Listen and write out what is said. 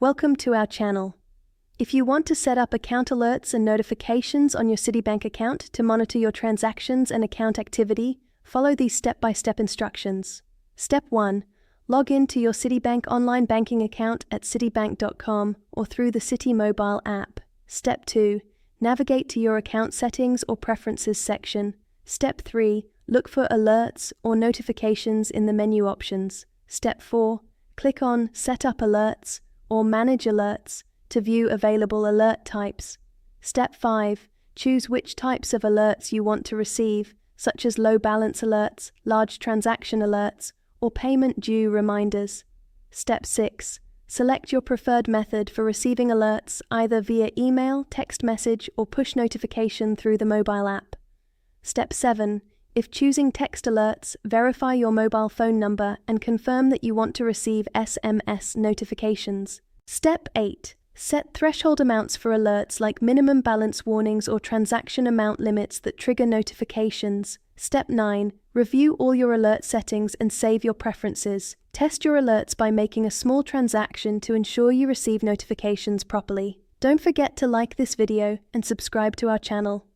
Welcome to our channel. If you want to set up account alerts and notifications on your Citibank account to monitor your transactions and account activity, follow these step-by-step instructions. Step 1. Log in to your Citibank online banking account at citibank.com or through the Citi mobile app. Step 2. Navigate to your account settings or preferences section. Step 3. Look for alerts or notifications in the menu options. Step 4. Click on Set up alerts or Manage alerts to view available alert types. Step 5. Choose which types of alerts you want to receive, such as low balance alerts, large transaction alerts, or payment due reminders. Step 6. Select your preferred method for receiving alerts, either via email, text message, or push notification through the mobile app. Step 7. If choosing text alerts, verify your mobile phone number and confirm that you want to receive SMS notifications. Step 8. Set threshold amounts for alerts like minimum balance warnings or transaction amount limits that trigger notifications. Step 9. Review all your alert settings and save your preferences. Test your alerts by making a small transaction to ensure you receive notifications properly. Don't forget to like this video and subscribe to our channel.